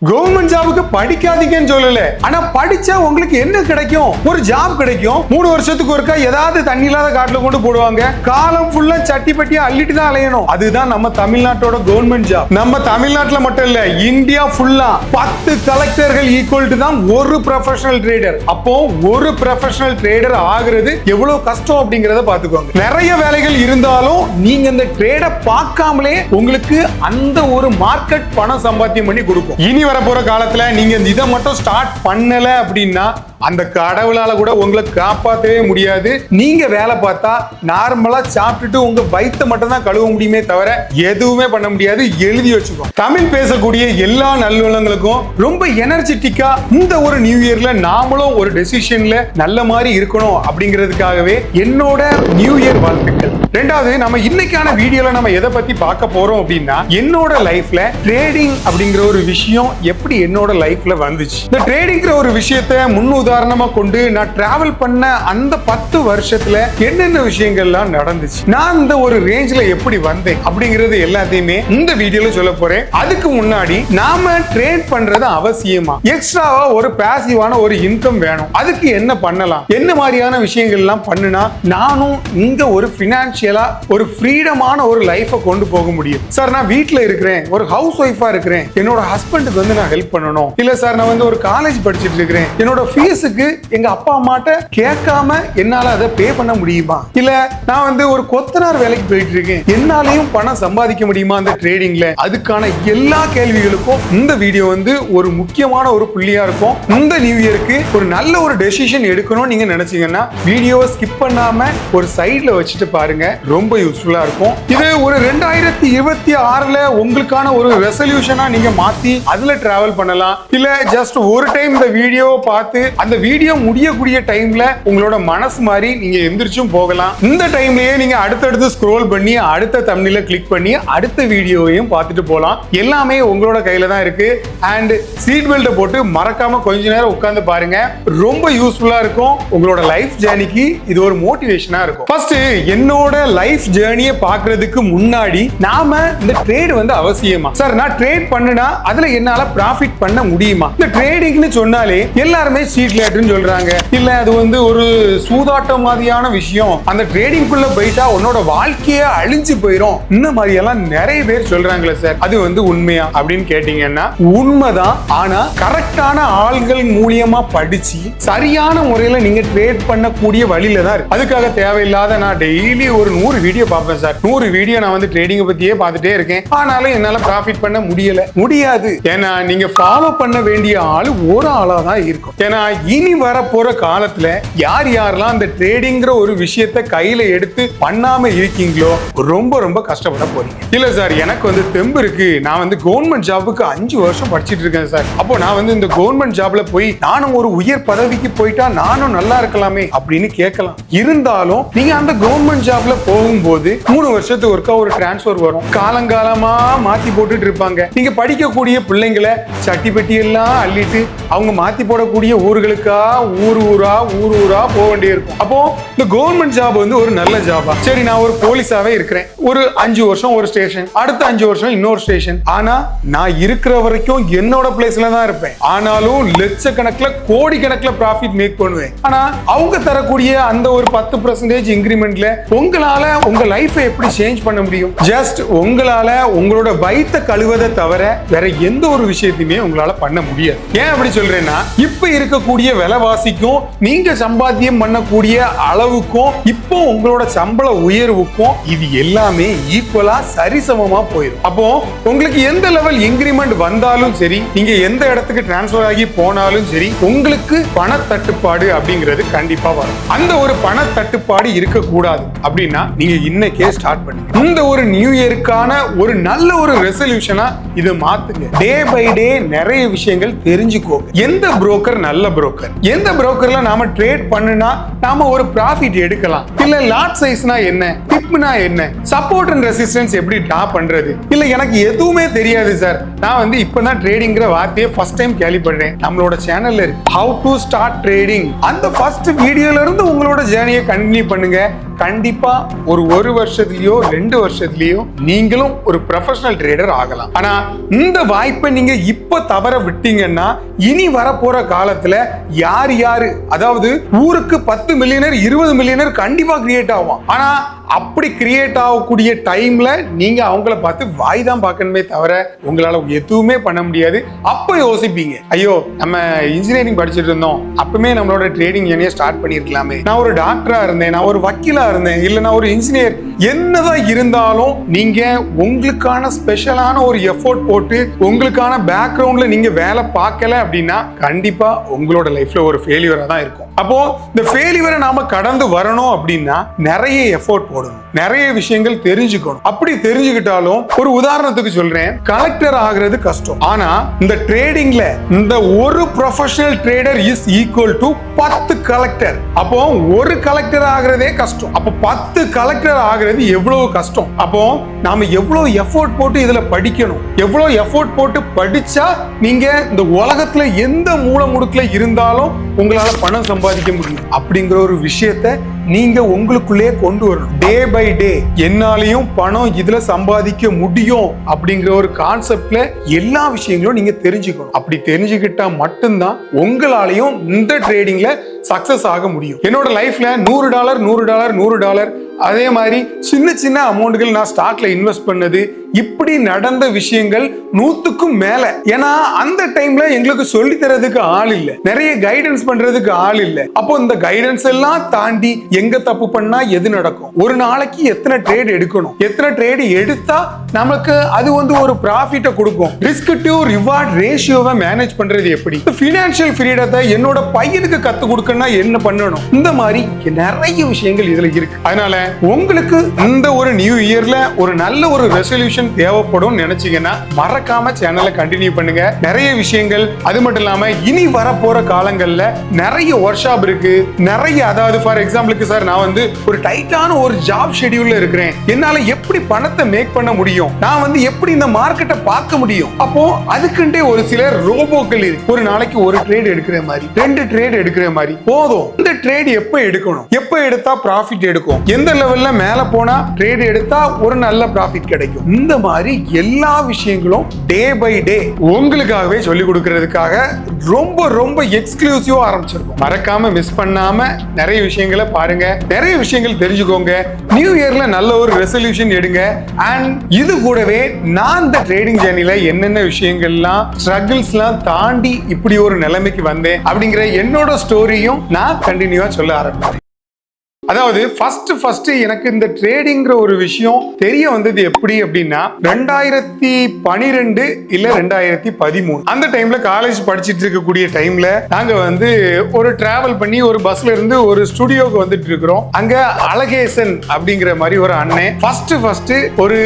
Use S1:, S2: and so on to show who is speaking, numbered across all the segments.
S1: Government ஜாபுக்கு படிக்காதீங்கன்னு சொல்லல, ஆனா படிச்சா உங்களுக்கு என்ன கிடைக்கும்? ஒரு ஜாப் கிடைக்கும். 3 வருஷத்துக்கு ஒருக்கா ஏதாவது தண்ணி இல்லாத காட்டுல கொண்டு போடுவாங்க. காலம் ஃபுல்லா சட்டி பட்டியா அள்ளிட்டு தான் அலையணும். அதுதான் நம்ம தமிழ்நாட்டோட கவர்மெண்ட் ஜாப். நம்ம தமிழ்நாட்டுல மட்டும் இல்ல, இந்தியா ஃபுல்லா 10 கலெக்டர்கள் ஈக்குவல் டு தான் ஒரு ப்ரொஃபஷனல் ட்ரேடர். அப்போ ஒரு ப்ரொஃபஷனல் ட்ரேடர் ஆகுறது எவ்வளவு கஷ்டம் அப்படிங்கறத பாத்துக்கோங்க. நிறைய வேலைகள் இருந்தாலும் நீங்க இந்த ட்ரேட பார்க்காமலே உங்களுக்கு அந்த ஒரு மார்க்கெட் பணம் சம்பாத்தியம் பண்ணி கொடுக்கும். இனி வரப்போற காலத்துல நீங்க இதை மட்டும் ஸ்டார்ட் பண்ணல அப்படின்னா அந்த கடவுளால கூட உங்களை காப்பாற்றவே முடியாது. நீங்க வேலை பார்த்தா நார்மலா சாப்பிட்டுட்டு உங்க வயிற்ற மட்டும் தான் கழுவ முடியுமே தவிர எதுவுமே பண்ண முடியாது. எழுதி வச்சுக்கோ. தமிழ் பேசக்கூடிய எல்லா நல்லுள்ளங்களுக்கும் ரொம்ப எனர்ஜெட்டிக்கா இந்த ஒரு நியூ இயர்ல நாமளும் ஒரு டெசிஷன்ல நல்ல மாதிரி இருக்கணும் அப்படிங்கிறதுக்காகவே என்னோட நியூ இயர் வாழ்த்துக்கள். ரெண்டாவது, நம்ம இன்னைக்கான வீடியோல நம்ம எதை பத்தி பார்க்க போறோம் அப்படின்னா, என்னோட லைஃப்ல ட்ரேடிங் அப்படிங்கிற ஒரு விஷயம் எப்படி என்னோட லைஃப்ல வந்துச்சு. இந்த ட்ரேடிங்கிற ஒரு விஷயத்தை உதாரணமா கொண்டு நான் டிராவல் பண்ண அந்த 10 வருஷத்துல என்னென்ன விஷயங்கள்லாம் நடந்துச்சு, நான் இந்த ஒரு ரேஞ்ச்ல எப்படி வந்தேன் அப்படிங்கிறது எல்லாத்தையுமே இந்த வீடியோல சொல்ல போறேன். அதுக்கு முன்னாடி நாம ட்ரேட் பண்றது அவசியமா, எக்ஸ்ட்ராவா ஒரு பாசிவான ஒரு இன்கம் வேணும். அதுக்கு என்ன பண்ணலாம், என்ன மாதிரியான விஷயங்கள்லாம் பண்ணுனா நானும் இங்க ஒரு பினான்சியலா ஒரு ஃப்ரீடமான ஒரு லைஃபை கொண்டு போக முடியும். சார் நான் வீட்ல இருக்கிறேன், ஒரு ஹவுஸ் ஒய்ஃபா இருக்கிறேன், என்னோட ஹஸ்பண்டுக்கு வந்து நான் ஹெல்ப் பண்ணணும். இல்ல சார் நான் வந்து ஒரு காலேஜ் படிச்சிட்டு இருக்கிறேன், என்னோட ஃபீஸ் எங்க அப்பா அம்மாட்ட கேட்காம என்னால அதை பே பண்ண முடியுமா? இல்ல நான் வந்து ஒரு கொத்தனார் வேலைக்கு போயிட்டு இருக்கேன், என்னாலையும் பணம் சம்பாதிக்க முடியுமா அந்த ட்ரேடிங்ல? அதுக்கான எல்லா கேள்விகளுக்கும் இந்த வீடியோ வந்து ஒரு முக்கியமான ஒரு புள்ளியா இருக்கும். இந்த நியூ இயருக்கு ஒரு நல்ல ஒரு டெசிஷன் எடுக்கணும் நீங்க நினைச்சீங்கன்னா வீடியோவை ஸ்கிப் பண்ணாம ஒரு சைட்ல வச்சுட்டு பாருங்க, ரொம்ப யூஸ்ஃபுல்லா இருக்கும். இது ஒரு 2026ல உங்களுக்கான ஒரு ரெசல்யூஷனா நீங்க மாத்தி அதுல டிராவல் பண்ணலாம். இல்ல ஜஸ்ட் ஒரு டைம் இந்த வீடியோவை பார்த்து அந்த வீடியோ முடியக்கூடிய டைம்ல உங்களோட மனசு மாதிரி நீங்க எந்திரிச்சும் போகலாம். இந்த டைம்லயே நீங்க அடுத்தடுத்து ஸ்க்ரோல் பண்ணி அடுத்த தம்ப்நெயில கிளிக் பண்ணி அடுத்த வீடியோவையும் பார்த்துட்டு போகலாம். எல்லாமே உங்களோட கையில தான் இருக்கு. அண்ட் சீட் பெல்ட் போட்டு மறக்காம கொஞ்ச நேரம் உட்கார்ந்து பாருங்க, ரொம்ப யூஸ்ஃபுல்லா இருக்கும். உங்களோட லைஃப் ஜேர்னிக்கு இது ஒரு மோட்டிவேஷனா இருக்கும். ஃபர்ஸ்ட் என்னோட லைஃப் ஜேர்னியை பார்க்கிறதுக்கு முன்னாடி நாம இந்த ட்ரேட் வந்து அவசியமா? சார் நான் ட்ரேட் பண்ணுனா அதுல என்னால ப்ராஃபிட் பண்ண முடியுமா? இந்த ட்ரேடிங்னு சொன்னாலே எல்லாருமே சொல்றாங்க, இல்ல அது வந்து ஒரு சூதாட்டம் மாதிரியான விஷயம், அந்த ட்ரேடிங்குள்ள போயிட்டா உன்னோட வாழ்க்கையே அழிஞ்சு போயிடும், இந்த மாதிரி எல்லாம் நிறைய பேர் சொல்றாங்களே சார், அது வந்து உண்மையா அப்படின்னு கேட்டீங்கன்னா உண்மைதான். ஆனா கரெக்டான ஆள்கள் மூலியமா படிச்சு சரியான முறையில நீங்க ட்ரேட் பண்ணக்கூடிய வழியில தான் இருக்கு. அதுக்காக தேவையில்லாத நான் டெய்லி ஒரு 100 வீடியோ பார்ப்பேன் சார், 100 வீடியோ நான் வந்து ட்ரேடிங் பத்தியே பார்த்துட்டே இருக்கேன், ஆனாலும் என்னால ப்ராஃபிட் பண்ண முடியாது. ஏன்னா நீங்க ஃபாலோ பண்ண வேண்டிய ஆள் ஒரு ஆளா தான் இருக்கும். ஏன்னா இனி வரப்போற காலத்துல யார் யாரெல்லாம் அந்த ட்ரேடிங்கிற ஒரு விஷயத்தை கையில எடுத்து பண்ணாம இருக்கீங்களோ ரொம்ப ரொம்ப கஷ்டப்பட போறீங்க. இல்ல சார் எனக்கு வந்து தெம்பு இருக்கு, நான் வந்து கவர்மெண்ட் ஜாபுக்கு 5 வருஷம் படிச்சிட்டு இருக்கேன் சார், அப்போ நான் வந்து இந்த கவர்மெண்ட் ஜாப்ல போய் நானும் ஒரு உயர் பதவிக்கு போயிட்டா நானும் நல்லா இருக்கலாமே அப்படின்னு கேட்கலாம். இருந்தாலும் நீங்க அந்த கவர்மெண்ட் ஜாப்ல போகும்போது 3 வருஷத்துக்கு ஒருக்கா ஒரு டிரான்ஸ்பர் வரும், காலங்காலமா மாத்தி போட்டுட்டு இருப்பாங்க. நீங்க படிக்கக்கூடிய பிள்ளைங்களை சட்டி பெட்டி எல்லாம் அள்ளிட்டு அவங்க மாத்தி போடக்கூடிய ஊர்களுக்கா ஊரா போக வேண்டியிருக்கும். அப்போ இந்த கவர்மெண்ட் ஜாப் வந்து ஒரு நல்ல ஜாபா? சரி நான் ஒரு போலீஸாவே இருக்கிறேன், ஒரு 5 வருஷம் ஒரு ஸ்டேஷன், அடுத்த 5 வருஷம் இன்னொரு ஸ்டேஷன், ஆனா நான் இருக்கிற வரைக்கும் என்னோட பிளேஸ்ல தான் இருப்பேன். ஆனாலும் லட்சக்கணக்கில் கோடிக்கணக்கில் ப்ராஃபிட் மேக் பண்ணுவேன். ஆனா அவங்க தரக்கூடிய அந்த ஒரு 10% இன்கிரிமெண்ட்ல உங்களால உங்க லைஃபை எப்படி சேஞ்ச் பண்ண முடியும்? ஜஸ்ட் உங்களால உங்களோட வயிற்ற கழுவதை தவிர வேற எந்த ஒரு விஷயத்தையுமே உங்களால பண்ண முடியாது. ஏன் அப்படி சொல்றேன்னா, இப்ப இருக்கக்கூடிய விலைவாசிக்கும் நீங்க சம்பாத்தியம் பண்ணக்கூடிய அளவுக்கும் இப்போ உங்களோட சம்பள உயர்வுக்கும் இது எல்லாமே ஈக்குவலா சரிசமமா போயிடும். அப்போ உங்களுக்கு எந்த லெவல் இன்கிரிமெண்ட் வந்தாலும் சரி, நீங்க எந்த இடத்துக்கு டிரான்ஸ்பர் ஆகி போனாலும் சரி, உங்களுக்கு பண தட்டுப்பாடு அப்படிங்கிறது கண்டிப்பா வரும். அந்த ஒரு பண தட்டுப்பாடு இருக்கக்கூடாது அப்படின்னா நீங்க இன்னைக்கே ஸ்டார்ட் பண்ணுங்க. இந்த ஒரு நியூ இயருக்கான ஒரு நல்ல ஒரு ரெசல்யூஷனா இதை மாத்துங்க. டே பை டே நிறைய விஷயங்கள் தெரிஞ்சுக்கோங்க. எந்த புரோக்கர் நல்ல புரோக்கர், எந்த புரோக்கர்ல நாம ட்ரேட் பண்ணுனா நாம ஒரு ப்ராஃபிட் எடுக்கலாம், இல்ல லாட் சைஸ்னா என்ன, டிப்னா என்ன, சப்போர்ட் அண்ட் ரெசிஸ்டன்ஸ் எப்படி டிரா பண்றது, இல்ல எனக்கு எதுவுமே தெரியாது சார், நான் வந்து இப்பதான் ட்ரேடிங்கிற வார்த்தையை ஃபர்ஸ்ட் டைம் கேள்விப்படுறேன், நம்மளோட சேனல்ல இருக்கு ஹவ் டு ஸ்டார்ட் ட்ரேடிங். அந்த ஃபர்ஸ்ட் வீடியோல இருந்து உங்களோட ஜேர்னியை கண்டினியூ பண்ணுங்க. கண்டிப்பா ஒரு வருஷத்துலயோ 2 வருஷத்துலயோ நீங்களும் ஒரு ப்ரொஃபஷனல் ட்ரேடர் ஆகலாம். ஆனா இந்த வாய்ப்பை நீங்க இப்ப தவற விட்டீங்கன்னா இனி வரப்போற காலத்துல யாரு அதாவது ஊருக்கு 10 மில்லியனர் 20 மில்லியனர் கண்டிப்பா கிரியேட் ஆகும். ஆனா அப்படி கிரியேட் ஆகக்கூடிய டைம்ல நீங்க அவங்கள பார்த்து வாய் தான் பார்க்கணுமே தவிர உங்களால எதுவுமே பண்ண முடியாது. அப்ப யோசிப்பீங்க, ஐயோ நம்ம இன்ஜினியரிங் படிச்சுட்டு இருந்தோம், அப்பவே நம்மளோட ட்ரேடிங் ஜர்னியை ஸ்டார்ட் பண்ணிருக்கலாமே, நான் ஒரு டாக்டரா இருந்தேன், நான் ஒரு வக்கீலா இருந்தேன், இல்ல நான் ஒரு இன்ஜினியர், என்னதான் இருந்தாலும் நீங்க உங்களுக்கான ஸ்பெஷலான ஒரு எஃபோர்ட் போட்டு உங்களுக்கான பேக்ரவுண்ட்ல நீங்க வேலை பார்க்கல அப்படின்னா கண்டிப்பா உங்களோட லைஃப்ல ஒரு ஃபெயிலியரா தான் இருக்கும். அப்போ இந்த ஃபெயிலியரை நாம கடந்து வரணும் அப்படின்னா நிறைய எஃபோர்ட் போடணும், நிறைய விஷயங்கள் தெரிஞ்சுக்கணும். அப்படி தெரிஞ்சுக்கிட்டாலும் ஒரு உதாரணத்துக்கு சொல்றேன், கலெக்டர் ஆகிறது கஷ்டம். ஆனா இந்த ட்ரேடிங்ல இந்த ஒரு professional trader is equal to 10 collector. அப்போ ஒரு கலெக்டர் ஆகிறதே கஷ்டம். அப்போ 10 கலெக்டர் ஆகிறது எவ்வளவு கஷ்டம். அப்போ நாம எவ்வளவு எஃபோர்ட் போட்டு இதுல படிக்கணும், எவ்வளவு எஃபோர்ட் போட்டு படிச்சா நீங்க இந்த உலகத்துல எந்த மூல முடுக்குல இருந்தாலும் உங்களால பணம் சம்பாதிக்க முடியும் அப்படிங்கிற ஒரு விஷயத்தை நீங்க உங்களுக்குள்ளே கொண்டு வரணும். டே பை டே என்னாலையும் பணம் இதுல சம்பாதிக்க முடியும் அப்படிங்கிற ஒரு கான்செப்ட்ல எல்லா விஷயங்களும் நீங்க தெரிஞ்சுக்கணும். அப்படி தெரிஞ்சுக்கிட்டா மட்டும்தான் உங்களாலையும் இந்த ட்ரேடிங்ல சக்சஸ் ஆக முடியும். என்னோட லைஃப்ல $100 அதே மாதிரி சின்ன சின்ன அமௌண்ட்கள் நான் ஸ்டாக்ல இன்வெஸ்ட் பண்ணது, இப்படி நடந்த விஷயங்கள் 100க்கும் மேல. ஏன்னா அந்த டைம்ல எங்களுக்கு சொல்லி தரதுக்கு ஆள் இல்ல, நிறைய கைடன்ஸ் பண்றதுக்கு ஆள் இல்ல. அப்போ இந்த கைடன்ஸ் எல்லாம் தாண்டி எங்க தப்பு பண்ணா எது நடக்கும், ஒரு நாளைக்கு எத்தனை ட்ரேட் எடுக்கணும், எத்தனை ட்ரேட் எடுத்தா நமக்கு அது ஒரு ப்ராஃபிட்டை கொடுக்கும், ரிஸ்க் டு ரிவார்ட் ரேஷியோவை மேனேஜ் பண்றது எப்படி, ஃபினான்ஷியல் ஃப்ரீடத்தை என்னோட பையனுக்கு கத்து கொடுக்கணும்னா என்ன பண்ணணும், இந்த மாதிரி நிறைய விஷயங்கள் இதுல இருக்கு. அதனால உங்களுக்கு இந்த ஒரு நியூ இயர்ல ஒரு நல்ல ஒரு ரெசல்யூஷன் தேவைப்படும் நினைச்சீங்கன்னா மறக்காம சேனலை கண்டினியூ பண்ணுங்க. நிறைய விஷயங்கள், அது மட்டும் இல்லாம இனி வரப்போற காலங்கள்ல நிறைய ஒர்க் ஷாப் இருக்கு, நிறைய, அதாவது ஃபார் எக்ஸாம்பிளுக்கு சார் நான் ஒரு டைட்டான ஒரு ஜாப் ஷெட்யூல்ல இருக்கிறேன், என்னால எப்படி பணத்தை மேக் பண்ண முடியும், நான் எப்படி இந்த மார்க்கெட்டை பார்க்க முடியும், அப்போ அதுக்குண்டே ஒரு சில ரோபோக்கள் இருக்கு. ஒரு நாளைக்கு ஒரு ட்ரேட் எடுக்கிற மாதிரி, 2 ட்ரேட் எடுக்கிற மாதிரி போதும். இந்த ட்ரேட் எப்ப எடுக்கணும், எப்ப எடுத்தா ப்ராஃபிட் எடுக்கும், எந்த லெவல்ல மேல போனா ட்ரேட் எடுத்தா ஒரு நல்ல ப்ராஃபிட் கிடைக்கும், இந்த மாதிரி எல்லா விஷயங்களும் டே பை டே உங்களுக்காகவே சொல்லி கொடுக்கிறதுக்காக ரொம்ப ரொம்ப எக்ஸ்க்ளூசிவா ஆரம்பிச்சிருக்கோம். மறக்காம மிஸ் பண்ணாம நிறைய விஷயங்களை பாருங்க, நிறைய விஷயங்கள் தெரிஞ்சுக்கோங்க. நியூ இயர்ல நல்ல ஒரு ரெசல்யூஷன் எடுங்க. அண்ட் இது கூடவே நான் இந்த ட்ரேடிங் ஜர்னில என்னென்ன விஷயங்கள்லாம் ஸ்ட்ரகிள்ஸ்லாம் தாண்டி இப்படி ஒரு நிலைமைக்கு வந்தேன் அப்படிங்கிற என்னோட ஸ்டோரியும் நான் கண்டினியூவா சொல்ல ஆரம்பிச்சேன். அதாவது ஃபர்ஸ்ட் எனக்கு இந்த ட்ரேடிங்கிற ஒரு விஷயம் தெரிய வந்தது எப்படி அப்படின்னா 2012 இல்ல 2013 அந்த டைம்ல காலேஜ் படிச்சிட்டு இருக்கக்கூடிய டைம்ல நாங்க ஒரு டிராவல் பண்ணி ஒரு பஸ்ல இருந்து ஒரு ஸ்டுடியோக்கு வந்துட்டு இருக்கிறோம். அங்க அழகேசன் அப்படிங்கிற மாதிரி ஒரு அண்ணன் ஃபர்ஸ்ட் ஒரு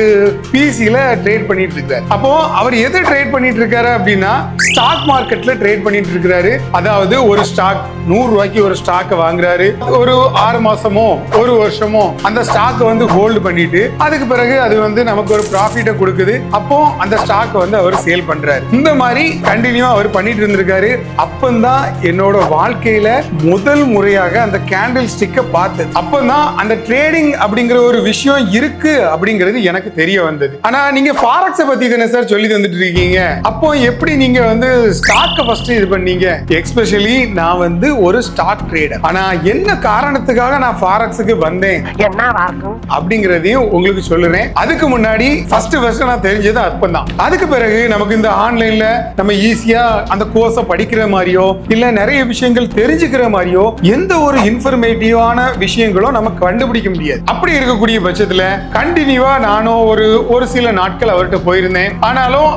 S1: பிசில ட்ரேட் பண்ணிட்டு இருக்காரு. அப்போ அவர் எதை ட்ரேட் பண்ணிட்டு இருக்காரு அப்படின்னா ஸ்டாக் மார்க்கெட்ல ட்ரேட் பண்ணிட்டு இருக்காரு. அதாவது ஒரு ஸ்டாக் $100 ஒரு ஸ்டாக் வாங்குறாரு, ஒரு 6 மாசம் ஒரு வருஷமோ அந்த ஸ்டாக் ஹோல்ட் பண்ணிட்டு அதுக்கு பிறகு அது நமக்கு ஒரு ப்ராஃபிட்டை கொடுக்குது. அப்போ அந்த ஸ்டாக் அவர் சேல் பண்றாரு. இந்த மாதிரி கண்டினியூவா அவர் பண்ணிட்டு இருந்திருக்காரு. அப்பந்தான் என்னோட வாழ்க்கையில முதல் முறையாக அந்த கேண்டில் ஸ்டிக்கை பார்த்தது. அப்பந்தான் அந்த ட்ரேடிங் அப்படிங்கிற ஒரு விஷயம் இருக்கு அப்படிங்கிறது எனக்கு தெரிய வந்தது. ஆனா நீங்க ஃபாரெக்ஸ் பத்தி தானே சார் சொல்லி தந்துட்டு இருக்கீங்க, அப்போ எப்படி நீங்க ஸ்டாக்கை ஃபர்ஸ்ட் இது பண்ணீங்க? எஸ்பெஷலி நான் ஒரு ஸ்டாக் ட்ரேடர். ஆனா என்ன காரணத்துக்காக நான் ஃபாரெக்ஸ்க்கு வந்தேன் அப்படிங்கறதையும் உங்களுக்கு சொல்லுறேன். அதுக்கு முன்னாடி ஃபர்ஸ்ட் நான் தெரிஞ்சது அப்பதான். அதுக்கு பிறகு நமக்கு இந்த ஆன்லைன்ல நம்ம ஈஸியா அந்த கோர்ஸை படிக்கிற மாதிரியோ இல்ல நிறைய விஷயங்கள் தெரிஞ்சுக்கிற மாதிரியோ எந்த ஒரு இன்ஃபர்மேட்டிவான விஷயங்களும் நமக்கு கண்டுபிடிக்க முடியாது. அப்படி இருக்கக்கூடிய பட்சத்துல கண்டினியூவா நானும் ஒரு சில நாட்கள் அவர்கிட்ட போயிருந்தேன். ஆனாலும்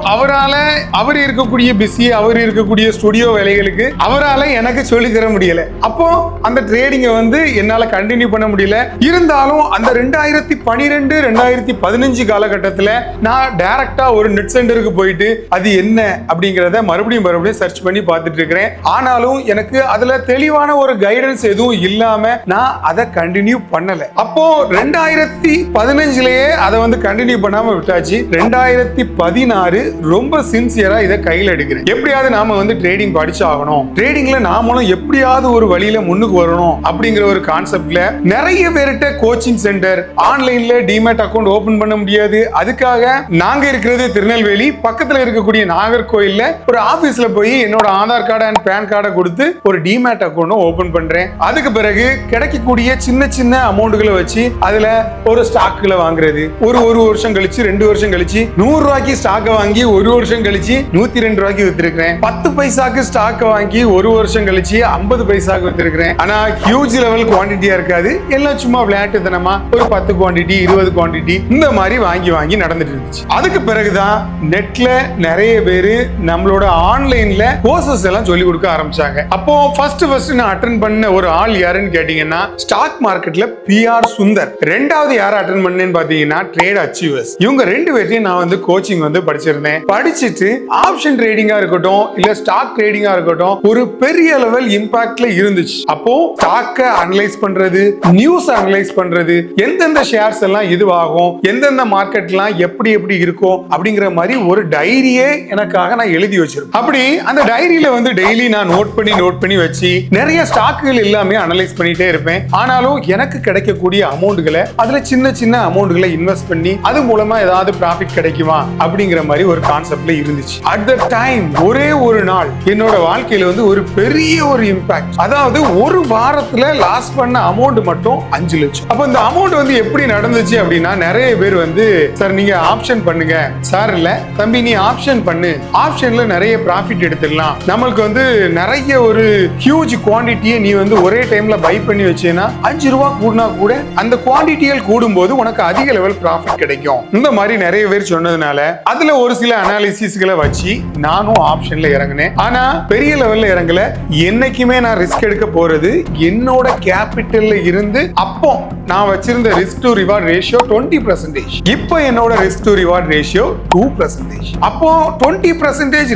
S1: அவர் இருக்கக்கூடிய பிஸி, அவர் இருக்கக்கூடிய ஸ்டுடியோ வேலைகளுக்கு அவரால் எனக்கு சொல்லி தர முடியல. அப்போ அந்த ட்ரேடிங்கை என்னால கண்டினியூ பண்ண முடியல. இருந்தாலும் அந்த 2012 2015 காலகட்டத்தில் நான் டைரக்டா ஒரு நெட் சென்டருக்கு போயிட்டு அது என்ன அப்படிங்கறத மறுபடியும் சர்ச் பண்ணி பார்த்துட்டு இருக்கிறேன். ஆனாலும் எனக்கு அதுல தெளிவான ஒரு கைடன்ஸ் எதுவும் இல்லாம நான் அதை கண்டினியூ பண்ணல. அப்போ 2015லயே அதை கண்டினியூ பண்ணாம விட்டாச்சு. 2016 ரொம்ப சின்சியரா இதை கையில் எடுக்கிறேன். எப்படியாவது நாம ட்ரேடிங் படிச்சு ஆகணும், ட்ரேடிங்ல நாமளும் எப்படியாவது ஒரு வழியில முன்னுக்கு வரணும் அப்படிங்கிற ஒரு கான்செப்ட்ல மார்க்கெட்ல நிறைய பேர்கிட்ட கோச்சிங் சென்டர், ஆன்லைன்ல டிமேட் அக்கவுண்ட் ஓபன் பண்ண முடியாது. அதுக்காக நாங்க இருக்கிறது திருநெல்வேலி, பக்கத்துல இருக்கக்கூடிய நாகர்கோயில்ல ஒரு ஆபீஸ்ல போய் என்னோட ஆதார் கார்டு அண்ட் பேன் கார்டை கொடுத்து ஒரு டிமேட் அக்கவுண்ட் ஓபன் பண்றேன். அதுக்கு பிறகு கிடைக்கக்கூடிய சின்ன சின்ன அமௌண்ட்களை வச்சு அதுல ஒரு ஸ்டாக்ல வாங்குறது. ஒரு வருஷம் கழிச்சு 2 வருஷம் கழிச்சு 100 ரூபாய்க்கு ஸ்டாக் வாங்கி 1 வருஷம் கழிச்சு 102 ரூபாய்க்கு வித்திருக்கிறேன். 10 பைசாக்கு ஸ்டாக் வாங்கி 1 வருஷம் கழிச்சு 50 பைசாக்கு வித்திருக்கிறேன். ஆனா ஹியூஜ் லெவல் குவான்டிட்டியா இருக்காது, எல்லாம் சும்மா விளையாட்டுத்தனமா ஒரு 10 குவான்டிட்டி 20 குவான்டிட்டி இந்த மாதிரி வாங்கி நடந்துட்டு இருந்துச்சு. அதுக்கு பிறகுதான் நெட்ல நிறைய பேரு நம்மளோட ஆன்லைன்ல கோர்சஸ் எல்லாம் சொல்லி கொடுக்க ஆரம்பிச்சாங்க. அப்போ ஃபர்ஸ்ட் நான் அட்டெண்ட் பண்ண ஒரு ஆள் யாருன்னு கேட்டீங்கன்னா ஸ்டாக் மார்க்கெட்ல பிஆர் சுந்தர். ரெண்டாவது யாரை அட்டெண்ட் பண்ணேன்னு பாத்தீங்கன்னா ட்ரேட் அச்சீவர்ஸ். இவங்க 2 பேரையும் நான் வந்து கோச்சிங் வந்து படிச்சிருந்தேன். படிச்சுட்டு ஆப்ஷன் ட்ரேடிங்கா இருக்கட்டும் இல்ல ஸ்டாக் ட்ரேடிங்கா இருக்கட்டும் ஒரு பெரிய லெவல் இம்பாக்ட்ல இருந்துச்சு. அப்போ ஸ்டாக்க அனலைஸ் பண்றது, நியூஸ் அனலைஸ் பண்றது, எந்தெந்த ஷேர்ஸ் எல்லாம் இதுவாகும், எந்தெந்த மார்க்கெட்லாம் எப்படி இருக்கும் அப்படிங்கிற மாதிரி ஒரு டைரியே எனக்காக நான் எழுதி வச்சிருக்கேன். அப்படி அந்த டைரியில வந்து டெய்லி நான் நோட் பண்ணி வச்சு நிறைய ஸ்டாக்குகள் எல்லாமே அனலைஸ் பண்ணிட்டே இருப்பேன். ஆனாலும் எனக்கு கிடைக்கக்கூடிய அமௌண்ட்களை அதுல சின்ன அமௌண்ட்களை இன்வெஸ்ட் பண்ணி அது மூலமா ஏதாவது ப்ராஃபிட் கிடைக்குமா அப்படிங்கிற மாதிரி ஒரு கான்செப்ட்ல இருந்துச்சு. அட் த டைம் ஒரே ஒரு நாள் என்னோட வாழ்க்கையில வந்து ஒரு பெரிய ஒரு இம்பாக்ட். அதாவது ஒரு வாரத்துல லாஸ் பண்ண அமௌண்ட் மட்டும் 5 லட்சம். அப்ப இந்த அமௌண்ட் வந்து எப்படி நடந்துச்சு அப்படின்னா நிறைய பேர் வந்து சார் நீங்க ஆப்ஷன் பண்ணுங்க, சார் இல்ல தம்பி நீ ஆப்ஷன் பண்ணு, ஆப்ஷன்ல நிறைய ப்ராஃபிட் எடுத்துடலாம், நம்மளுக்கு வந்து நிறைய ஒரு ஹியூஜ் குவான்டிட்டியை நீ வந்து ஒரே டைம்ல பை பண்ணி வச்சேன்னா 5 ரூபாய் கூடினா கூட அந்த குவான்டிட்டிகள் கூடும்போது உனக்கு அதிக லெவல் ப்ராஃபிட் கிடைக்கும். இந்த மாதிரி நிறைய பேர் சொன்னதுனால அதுல ஒரு சில அனாலிசிஸ்களை வச்சு நானும் ஆப்ஷன்ல இறங்கினேன். ஆனா பெரிய லெவல்ல இறங்கல. என்னைக்குமே நான் ரிஸ்க் எடுக்க போறது என்னோட கேபிட்டல்ல இருந்து. அப்போ நான் வச்சிருந்த ரிஸ்க் டு ரிவார்ட் ரேஷியோ 20%. இப்போ என்னோட ரிஸ்க் டு ரிவார்ட் ரேஷியோ 2%. அப்போ 20%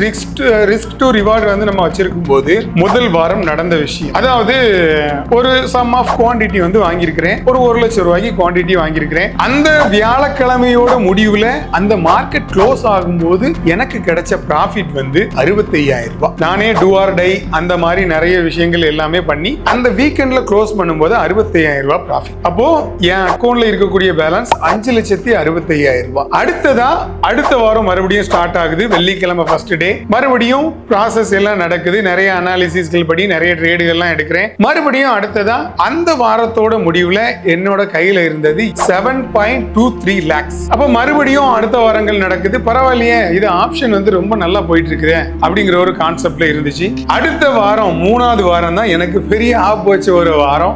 S1: ரிஸ்க் டு ரிவார்ட் வந்து நம்ம வச்சிருக்கும் போது முதல் வாரம் நடந்த விஷயம், அதாவது ஒரு சம் ஆஃப் குவான்டிட்டி வந்து வாங்கியிருக்கிறேன். ஒரு 1 லட்சம் ரூபாய்க்கு குவான்டிட்டி வாங்கியிருக்கிறேன். அந்த வியாழக்கிழமையோட முடிவுல அந்த மார்க்கெட் க்ளோஸ் ஆகும்போது எனக்கு கிடைச்ச ப்ராஃபிட் வந்து 65,000 ரூபாய். நானே டூ ஆர் டை அந்த மாதிரி நிறைய விஷயங்கள் எல்லாமே பண்ணி அந்த வீக்கெண்ட்ல க்ளோஸ் பண்ணும்போது 65,000 ரூபாய் ப்ராஃபிட். அப்போ என் அக்கௌண்ட்ல இருக்கக்கூடிய பேலன்ஸ் 5,65,000 ரூபாய். அடுத்த வாரம் மறுபடியும் ஸ்டார்ட் ஆகுது. வெள்ளிக்கிழமை ஃபர்ஸ்ட் டே மறுபடியும் ப்ராசஸ் எல்லாம் நடக்குது. நிறைய அனாலிசிஸ்கள் படி நிறைய ட்ரேடுகள்லாம் எடுக்கிறேன். மறுபடியும் அடுத்ததா அந்த வாரத்தோட முடிவுல என்னோட கையில இருந்தது 7.23 lakhs. அப்ப மறுபடியும் அடுத்த வாரங்கள் நடக்குது. பரவாயில்லையே இது ஆப்ஷன் வந்து ரொம்ப நல்லா போயிட்டு இருக்குது அப்படிங்கிற ஒரு கான்செப்ட்ல இருந்துச்சு. அடுத்த வாரம் 3வது வாரம் தான் எனக்கு பெரிய ஆப் வச்ச ஒரு வாரம்.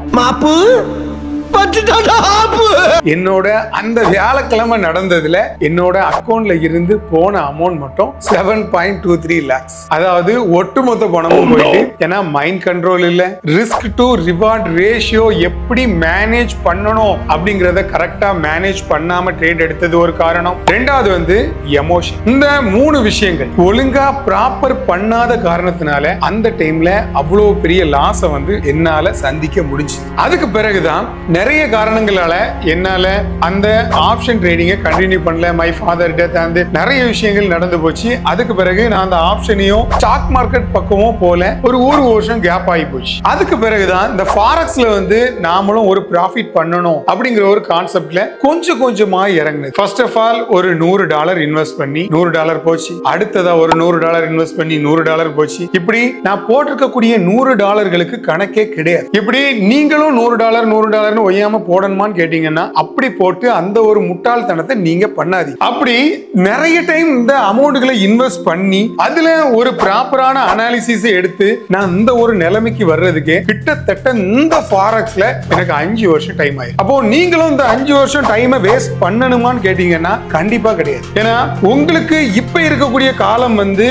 S1: என்னோட அந்த வியாழக்கிழமை நடந்ததுல என்னோட அக்கௌண்ட்ல இருந்து போன அமௌண்ட் மட்டும் 7.23 lakhs. அதாவது ஒட்டுமொத்த பணமும் போயிட்டு. ஏன்னா மைண்ட் கண்ட்ரோல் இல்ல, ரிஸ்க் டு ரிவார்ட் ரேஷியோ எப்படி மேனேஜ் பண்ணணும் அப்படிங்கறத கரெக்டா மேனேஜ் பண்ணாம ட்ரேட் எடுத்தது ஒரு காரணம். ரெண்டாவது வந்து எமோஷன். இந்த 3 விஷயங்கள் ஒழுங்கா ப்ராப்பர் பண்ணாத காரணத்தினால அந்த டைம்ல அவ்வளவு பெரிய லாஸை வந்து என்னால சந்திக்க முடிஞ்சு. அதுக்கு பிறகுதான் நிறைய காரணங்களால என்னால அந்த ஆப்ஷன் ட்ரேடிங்கை கண்டினியூ பண்ணல. மை ஃபாதர் டெத் அந்த நிறைய விஷயங்கள் நடந்து போச்சு. அதுக்கு பிறகு நான் அந்த ஆப்ஷனையும் ஸ்டாக் மார்க்கெட் பக்கமும் போல ஒரு வருஷம் கேப் ஆகி போச்சு. அதுக்கு பிறகுதான் இந்த ஃபாரெக்ஸ்ல வந்து நாமளும் ஒரு ப்ராஃபிட் பண்ணணும் அப்படிங்கிற ஒரு கான்செப்ட்ல கொஞ்சமா இறங்குது. ஃபர்ஸ்ட் ஆஃப் ஆல் ஒரு $100 இன்வெஸ்ட் பண்ணி $100 போச்சு. அடுத்ததா ஒரு $100 இன்வெஸ்ட் பண்ணி $100 போச்சு. இப்படி நான் போட்டிருக்கக்கூடிய $100 கணக்கே கிடையாது. இப்படி நீங்களும் $100 ஒய்யாம போடணுமான்னு கேட்டீங்கன்னா அப்படி போட்டு அந்த ஒரு முட்டாள்தனத்தை நீங்க பண்ணாதீங்க. அப்படி நிறைய டைம் இந்த அமௌண்ட்களை இன்வெஸ்ட் பண்ணி அதுல ஒரு ப்ராப்பரான அனாலிசிஸ் எடுத்து நான் இந்த ஒரு நிலைமைக்கு வர்றதுக்கே கிட்டத்தட்ட இந்த ஃபாரெக்ஸ்ல எனக்கு 5 வருஷம் டைம் ஆயிடும். அப்போ நீங்களும் இந்த 5 வருஷம் டைமை வேஸ்ட் பண்ணணுமான்னு கேட்டீங்கன்னா கண்டிப்பா கிடையாது. ஏன்னா உங்களுக்கு இப்ப இருக்கக்கூடிய காலம் வந்து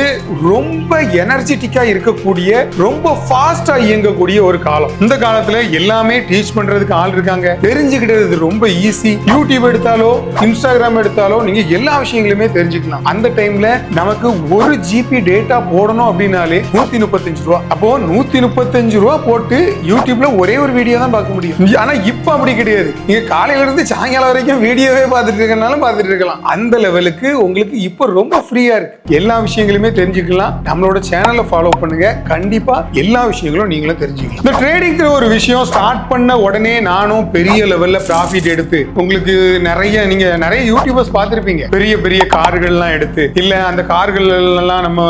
S1: ரொம்ப எனர்ஜெட்டிக்கா இருக்கக்கூடிய, ரொம்ப ஃபாஸ்டா இயங்கக்கூடிய ஒரு காலம். இந்த காலத்துல எல்லாமே டீச் பண்றதுக்கு ஆள் இருக்காங்க, இருக்காங்க. தெரிஞ்சுக்கிட்டது ரொம்ப ஈஸி. யூடியூப் எடுத்தாலோ இன்ஸ்டாகிராம் எடுத்தாலோ நீங்க எல்லா விஷயங்களுமே தெரிஞ்சுக்கலாம். அந்த டைம்ல நமக்கு 1 GB டேட்டா போடணும் அப்படின்னாலே 135 ரூபா. அப்போ 135 ரூபா போட்டு யூடியூப்ல ஒரே ஒரு வீடியோ தான் பார்க்க முடியும். ஆனா இப்ப அப்படி கிடையாது. நீங்க காலையில இருந்து சாயங்காலம் வரைக்கும் வீடியோவே பார்த்துட்டு இருக்கனாலும் பார்த்துட்டு இருக்கலாம். அந்த லெவலுக்கு உங்களுக்கு இப்ப ரொம்ப ஃப்ரீயா இருக்கு. எல்லா விஷயங்களுமே தெரிஞ்சுக்கலாம். நம்மளோட சேனலை ஃபாலோ பண்ணுங்க. கண்டிப்பா எல்லா விஷயங்களும் நீங்களும் தெரிஞ்சுக்கலாம். இந்த ட்ரேடிங் ஒரு விஷயம் ஸ்டார்ட் பண்ண உடனே நானும் பெரிய லெவல்ல ப்ராஃபிட் எடுத்து உங்களுக்கு நீங்க நிறைய யூடியூபர்ஸ் பார்த்திருப்பீங்க. பெரிய பெரிய கார்கள்லாம் எடுத்து இல்ல அந்த கார்கள் எல்லாம் நம்ம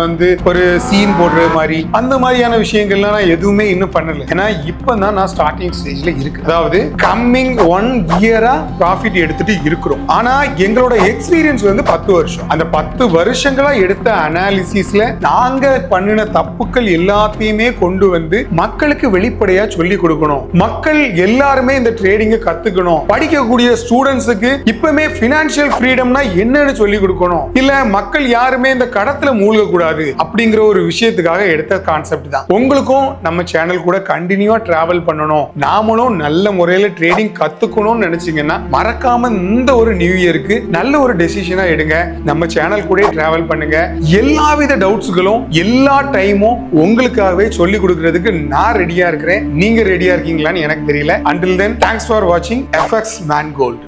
S1: ஒரு சீன் போடுற மாதிரி அந்த மாதிரியான விஷயங்கள்லாம் நான் எதுவுமே இன்னும் பண்ணல. ஏன்னா இப்பதான் நான் ஸ்டார்டிங் ஸ்டேஜ்ல இருக்கு. அதாவது கம்மிங் 1 இயரா ப்ராஃபிட் எடுத்துட்டு இருக்கிறோம். ஆனா எங்களோட எக்ஸ்பீரியன்ஸ் 10 வருஷம். அந்த 10 வருஷங்களா எடுத்த அனாலிசிஸ்ல நாங்க பண்ணின தப்புக்கள் எல்லாத்தையுமே கொண்டு வந்து மக்களுக்கு வெளிப்படையா சொல்லி கொடுக்கணும். மக்கள் எல்லாருமே இந்த ட்ரேடிங்க கத்துக்கணும். படிக்கக்கூடிய ஸ்டூடெண்ட்ஸுக்கு இப்பவுமே பினான்சியல் ஃப்ரீடம்னா என்னன்னு சொல்லி கொடுக்கணும். இல்ல மக்கள் யாருமே இந்த கடத்துல மூழ்க கூடாது அப்படிங்கிற ஒரு விஷயத்துக்காக எடுத்த கான்செப்ட் தான். உங்களுக்கும் நம்ம சேனல் கூட கண்டினியூவா டிராவல் பண்ணணும், நாமளும் நல்ல முறையில ட்ரேடிங் கத்துக்கணும்னு நினைச்சீங்கன்னா மறக்காம இந்த ஒரு நியூ இயருக்கு நல்ல ஒரு டெசிஷனா எடுங்க. நம்ம சேனல் கூட டிராவல் பண்ணுங்க. எல்லாவித டவுட்ஸ்களும் எல்லா டைமும் உங்களுக்காகவே சொல்லி கொடுக்கிறதுக்கு நான் ரெடியா இருக்கிறேன். நீங்க ரெடியா இருக்கீங்களான்னு எனக்கு தெரியல. Until then, thanks for watching FX Man Gold.